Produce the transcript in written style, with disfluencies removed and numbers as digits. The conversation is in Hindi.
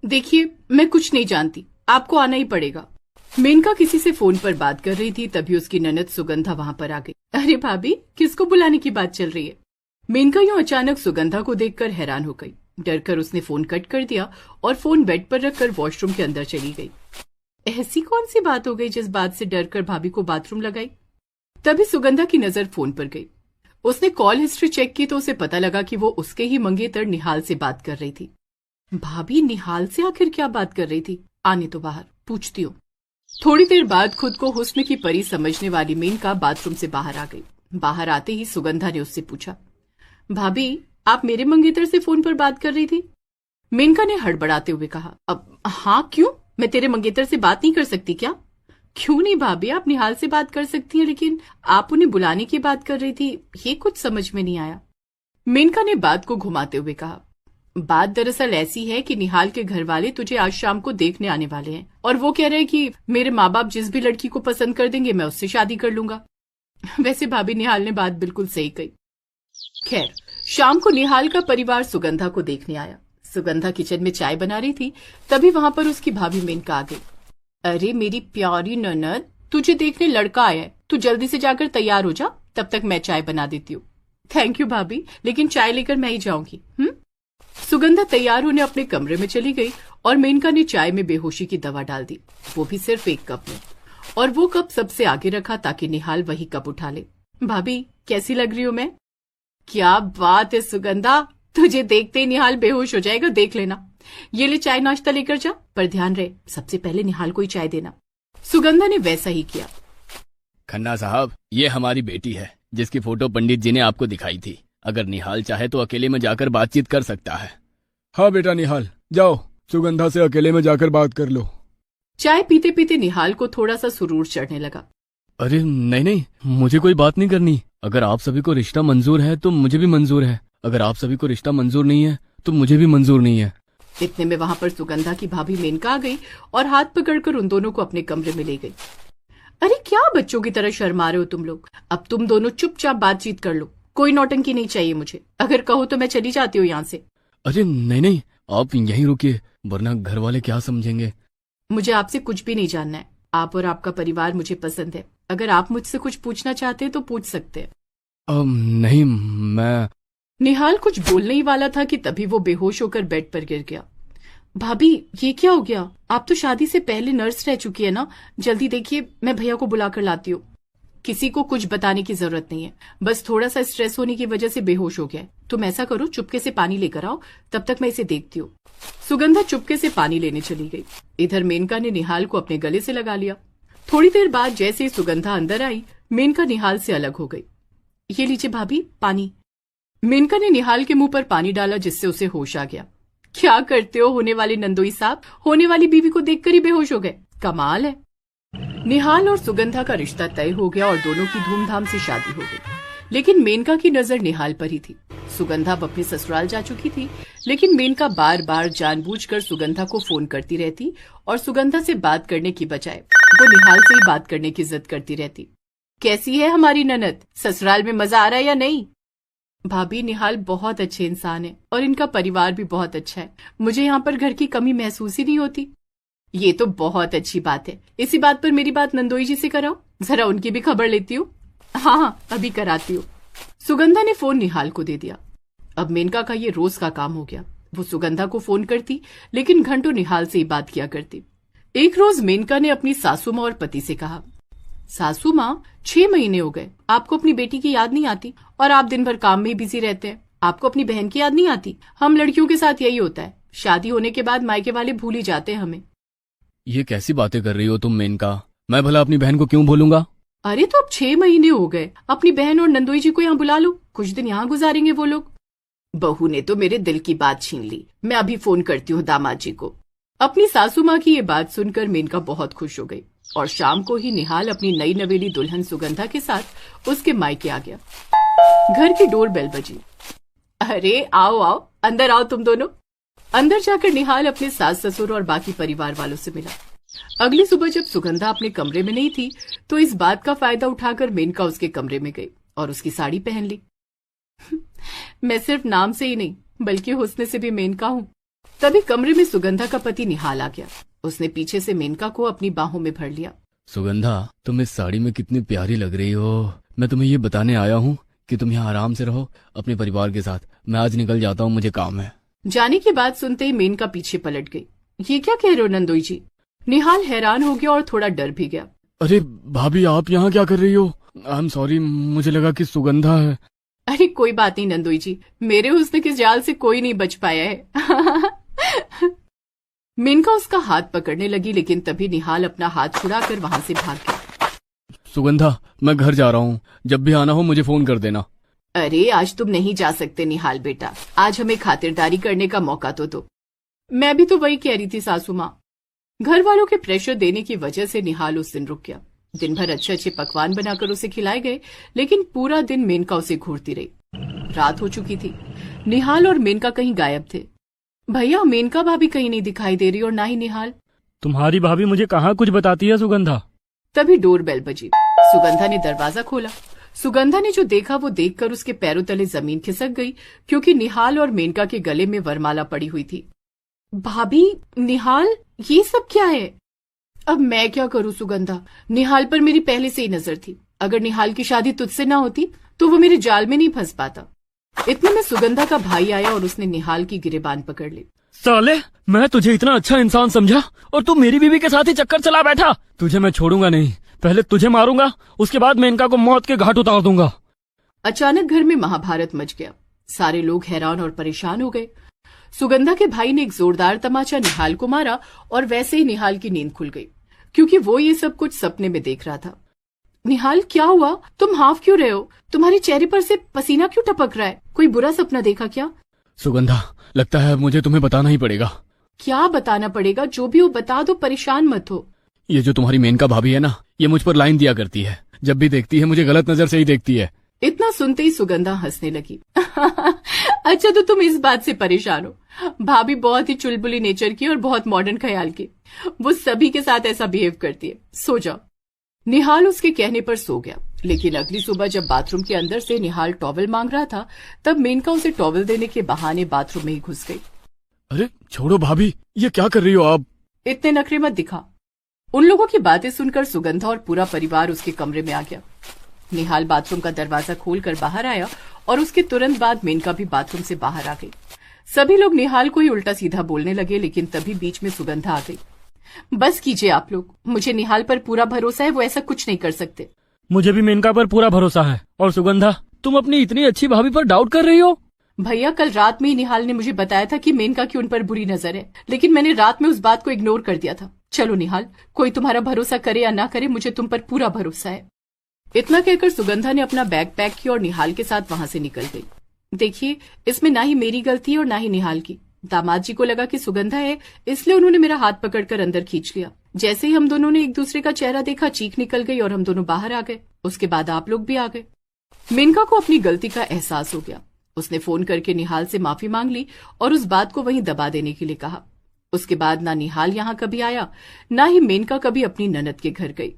देखिए, मैं कुछ नहीं जानती, आपको आना ही पड़ेगा। मेनका किसी से फोन पर बात कर रही थी, तभी उसकी ननद सुगंधा वहां पर आ गई। अरे भाभी, किसको बुलाने की बात चल रही है? मेनका यूं अचानक सुगंधा को देखकर हैरान हो गई। डरकर उसने फोन कट कर दिया और फोन बेड पर रखकर वॉशरूम के अंदर चली गई। ऐसी कौन सी बात हो गई जिस बात से डरकर भाभी को बाथरूम लगाई? तभी सुगंधा की नजर फोन पर गई। उसने कॉल हिस्ट्री चेक की तो उसे पता लगा कि वो उसके ही मंगेतर निहाल से बात कर रही थी। भाभी निहाल से आखिर क्या बात कर रही थी? आने तो बाहर, पूछती हूँ। थोड़ी देर बाद खुद को हुस्न की परी समझने वाली मेनका बाथरूम से बाहर आ गई। बाहर आते ही सुगंधा ने उससे पूछा, भाभी आप मेरे मंगेतर से फोन पर बात कर रही थी? मेनका ने हड़बड़ाते हुए कहा, अब हाँ क्यों, मैं तेरे मंगेतर से बात नहीं कर सकती क्या? क्यों नहीं भाभी, आप निहाल से बात कर सकती हैं, लेकिन आप उन्हें बुलाने की बात कर रही थी, ये कुछ समझ में नहीं आया। मेनका ने बात को घुमाते हुए कहा, बात दरअसल ऐसी है कि निहाल के घर वाले तुझे आज शाम को देखने आने वाले हैं और वो कह रहे हैं कि मेरे माँ बाप जिस भी लड़की को पसंद कर देंगे मैं उससे शादी कर लूंगा। वैसे भाभी निहाल ने बात बिल्कुल सही कही। खैर, शाम को निहाल का परिवार सुगंधा को देखने आया। सुगंधा किचन में चाय बना रही थी, तभी वहां पर उसकी भाभी मेनका आ गई। अरे मेरी प्यारी ननद, तुझे देखने लड़का आया है, तू जल्दी से जाकर तैयार हो जा, तब तक मैं चाय बना देती हूँ। थैंक यू भाभी, लेकिन चाय लेकर मैं ही जाऊंगी। सुगंधा तैयार होने अपने कमरे में चली गई और मेनका ने चाय में बेहोशी की दवा डाल दी, वो भी सिर्फ एक कप में, और वो कप सबसे आगे रखा ताकि निहाल वही कप उठा ले। भाभी कैसी लग रही हूं मैं? क्या बात है सुगंधा, तुझे देखते ही निहाल बेहोश हो जाएगा, देख लेना। ये ले चाय नाश्ता लेकर जा, पर ध्यान रहे सबसे पहले निहाल को ही चाय देना। सुगंधा ने वैसा ही किया। खन्ना साहब, ये हमारी बेटी है जिसकी फोटो पंडित जी ने आपको दिखाई थी। अगर निहाल चाहे तो अकेले में जाकर बातचीत कर सकता है। हाँ बेटा निहाल, जाओ सुगंधा से अकेले में जाकर बात कर लो। चाय पीते पीते निहाल को थोड़ा सा सुरूर चढ़ने लगा। अरे नहीं, मुझे कोई बात नहीं करनी। अगर आप सभी को रिश्ता मंजूर है तो मुझे भी मंजूर है, अगर आप सभी को रिश्ता मंजूर नहीं है तो मुझे भी मंजूर नहीं है। इतने में वहां पर सुगंधा की भाभी मेनका आ गई और हाथ पकड़कर उन दोनों को अपने कमरे में ले गई। अरे क्या बच्चों की तरह शर्मा रहे हो तुम लोग? अब तुम दोनों चुपचाप बातचीत कर लो, कोई नौटंकी नहीं चाहिए मुझे। अगर कहो तो मैं चली जाती हूँ यहाँ से। अरे नहीं, आप यहीं रुकिए, वरना घर वाले क्या समझेंगे। मुझे आपसे कुछ भी नहीं जानना है। आप और आपका परिवार मुझे पसंद है। अगर आप मुझसे कुछ पूछना चाहते हैं तो पूछ सकते हैं। नहीं, मैं... निहाल कुछ बोलने ही वाला था कि तभी वो बेहोश होकर बेड पर गिर गया। भाभी ये क्या हो गया? आप तो शादी से पहले नर्स रह चुकी है ना? जल्दी देखिए, मैं भैया को बुलाकर लाती हूँ। किसी को कुछ बताने की जरूरत नहीं है, बस थोड़ा सा स्ट्रेस होने की वजह से बेहोश हो गया है। तुम ऐसा करो, चुपके से पानी लेकर आओ, तब तक मैं इसे देखती हूँ। सुगंधा चुपके से पानी लेने चली गई। इधर मेनका ने निहाल को अपने गले से लगा लिया। थोड़ी देर बाद जैसे ही सुगंधा अंदर आई, मेनका निहाल से अलग हो गई। ये लीजिए भाभी पानी। मेनका ने निहाल के मुंह पर पानी डाला जिससे उसे होश आ गया। क्या करते हो होने वाले नंदोई साहब, होने वाली बीवी को देखकर ही बेहोश हो गए, कमाल है। निहाल और सुगंधा का रिश्ता तय हो गया और दोनों की धूमधाम से शादी हो गई। लेकिन मेनका की नजर निहाल पर ही थी। सुगंधा अब अपने ससुराल जा चुकी थी, लेकिन मेनका बार बार जानबूझकर सुगंधा को फोन करती रहती और सुगंधा से बात करने की बजाय वो निहाल से ही बात करने की जिद करती रहती। कैसी है हमारी ननद, ससुराल में मजा आ रहा है या नहीं? भाभी निहाल बहुत अच्छे इंसान है और इनका परिवार भी बहुत अच्छा है। मुझे यहाँ पर घर की कमी महसूस ही नहीं होती। ये तो बहुत अच्छी बात है। इसी बात पर मेरी बात नंदोई जी से कराओ, जरा उनकी भी खबर लेती हूँ। हाँ, अभी कराती हूँ। सुगंधा ने फोन निहाल को दे दिया। अब मेनका का ये रोज का काम हो गया। वो सुगंधा को फोन करती, लेकिन घंटों निहाल से ही बात किया करती। एक रोज मेनका ने अपनी सासू माँ और पति से कहा, सासू माँ 6 महीने हो गए, आपको अपनी बेटी की याद नहीं आती? और आप दिन भर काम में ही बिजी रहते हैं, आपको अपनी बहन की याद नहीं आती? हम लड़कियों के साथ यही होता है, शादी होने के बाद मायके वाले भूल ही जाते हैं हमें। ये कैसी बातें कर रही हो तुम मेनका? मैं भला अपनी बहन को क्यों भूलूंगा? अरे तो अब 6 महीने हो गए, अपनी बहन और नंदोई जी को यहाँ बुला लो, कुछ दिन यहाँ गुजारेंगे वो लोग। बहू ने तो मेरे दिल की बात छीन ली, मैं अभी फोन करती हूँ दामाद जी को। अपनी सासू माँ की ये बात सुनकर मेनका बहुत खुश हो गई और शाम को ही निहाल अपनी नई नवेली दुल्हन सुगंधा के साथ उसके मायके आ गया। घर की डोर बेल बजी। अरे आओ आओ, अंदर आओ तुम दोनों। अंदर जाकर निहाल अपने सास ससुर और बाकी परिवार वालों से मिला। अगली सुबह जब सुगंधा अपने कमरे में नहीं थी तो इस बात का फायदा उठाकर मेनका उसके कमरे में गई और उसकी साड़ी पहन ली। मैं सिर्फ नाम से ही नहीं बल्कि हुस्न से भी मेनका हूँ। तभी कमरे में सुगंधा का पति निहाल आ गया। उसने पीछे से मेनका को अपनी बाहों में भर लिया। सुगंधा, तुम इस साड़ी में कितनी प्यारी लग रही हो। मैं तुम्हें ये बताने आया हूँ कि तुम यहाँ आराम से रहो अपने परिवार के साथ। मैं आज निकल जाता हूँ, मुझे काम है। जाने की बात सुनते ही मेनका पीछे पलट गई। ये क्या कह रहे हो नंदोई जी? निहाल हैरान हो गया और थोड़ा डर भी गया। अरे भाभी, आप यहाँ क्या कर रही हो? आई एम सॉरी, मुझे लगा कि सुगंधा है। अरे कोई बात नहीं नंदोई जी, मेरे हुस्न के जाल से कोई नहीं बच पाया है। मेनका उसका हाथ पकड़ने लगी, लेकिन तभी निहाल अपना हाथ छुड़ाकर वहां से भाग गया। सुगंधा, मैं घर जा रहा हूँ, जब भी आना हो मुझे फोन कर देना। अरे आज तुम नहीं जा सकते निहाल बेटा, आज हमें खातिरदारी करने का मौका तो दो। मैं भी तो वही कह रही थी सासू माँ। घर वालों के प्रेशर देने की वजह से निहाल उस दिन रुक गया। दिन भर अच्छे अच्छे पकवान बनाकर उसे खिलाए गए, लेकिन पूरा दिन मेनका उसे घूरती रही। रात हो चुकी थी। निहाल और मेनका कहीं गायब थे। भैया, मेनका भाभी कहीं नहीं दिखाई दे रही और ना ही निहाल। तुम्हारी भाभी मुझे कहाँ कुछ बताती है सुगंधा? तभी डोरबेल बजी। सुगंधा ने दरवाजा खोला। सुगंधा ने जो देखा वो देखकर उसके पैरों तले जमीन खिसक गई, क्योंकि निहाल और मेनका के गले में वरमाला पड़ी हुई थी। भाभी, निहाल, ये सब क्या है? अब मैं क्या करूं सुगंधा? निहाल पर मेरी पहले से ही नजर थी। अगर निहाल की शादी तुझसे ना होती तो वो मेरे जाल में नहीं फंस पाता। इतने में सुगंधा का भाई आया और उसने निहाल की गिरेबान पकड़ ली। साले, मैं तुझे इतना अच्छा इंसान समझा और तू मेरी बीवी के साथ ही चक्कर चला बैठा। तुझे मैं छोड़ूंगा नहीं, पहले तुझे मारूंगा, उसके बाद मेनका को मौत के घाट उतार दूंगा। अचानक घर में महाभारत मच गया। सारे लोग हैरान और परेशान हो गए। सुगंधा के भाई ने एक जोरदार तमाचा निहाल को मारा और वैसे ही निहाल की नींद खुल गई, क्योंकि वो ये सब कुछ सपने में देख रहा था। निहाल, क्या हुआ? तुम हाफ क्यों रहे हो? तुम्हारे चेहरे पर से पसीना क्यों टपक रहा है? कोई बुरा सपना देखा क्या? सुगंधा, लगता है मुझे तुम्हें बताना ही पड़ेगा। क्या बताना पड़ेगा? जो भी हो बता दो, परेशान मत हो। ये जो तुम्हारी मेनका भाभी है ना, ये मुझ पर लाइन दिया करती है। जब भी देखती है मुझे गलत नजर से ही देखती है। इतना सुनते ही सुगंधा हंसने लगी। अच्छा, तो तुम इस बात से परेशान हो? भाभी बहुत ही चुलबुली नेचर की और बहुत मॉडर्न ख्याल की। वो सभी के साथ ऐसा बिहेव करती है। सो जाओ। निहाल उसके कहने पर सो गया, लेकिन अगली सुबह जब बाथरूम के अंदर से निहाल टॉवल मांग रहा था, तब मेनका उसे टॉवल देने के बहाने बाथरूम में ही घुस गई। अरे छोड़ो भाभी, ये क्या कर रही हो आप? इतने नखरे मत दिखा। उन लोगों की बातें सुनकर सुगंधा और पूरा परिवार उसके कमरे में आ गया। निहाल बाथरूम का दरवाजा खोलकर बाहर आया और उसके तुरंत बाद मेनका भी बाथरूम से बाहर आ गई। सभी लोग निहाल को ही उल्टा सीधा बोलने लगे, लेकिन तभी बीच में सुगंधा आ गई। बस कीजिए आप लोग, मुझे निहाल पर पूरा भरोसा है, वो ऐसा कुछ नहीं कर सकते। मुझे भी मेनका पर पूरा भरोसा है। और सुगंधा, तुम अपनी इतनी अच्छी भाभी पर डाउट कर रही हो? भैया, कल रात में ही निहाल ने मुझे बताया था कि मेनका की उन पर बुरी नजर है, लेकिन मैंने रात में उस बात को इग्नोर कर दिया था। चलो निहाल, कोई तुम्हारा भरोसा करे या ना करे, मुझे तुम पर पूरा भरोसा है। इतना कहकर सुगंधा ने अपना बैग पैक किया और निहाल के साथ वहां से निकल गई। देखिए, इसमें ना ही मेरी गलती है और ना ही निहाल की। दामाद जी को लगा कि सुगंधा है, इसलिए उन्होंने मेरा हाथ पकड़कर अंदर खींच लिया। जैसे ही हम दोनों ने एक दूसरे का चेहरा देखा, चीख निकल गई और हम दोनों बाहर आ गए। उसके बाद आप लोग भी आ गए। मेनका को अपनी गलती का एहसास हो गया। उसने फोन करके निहाल से माफी मांग ली और उस बात को वहीं दबा देने के लिए कहा। उसके बाद ना निहाल यहाँ कभी आया, ना ही मेनका कभी अपनी ननद के घर गई।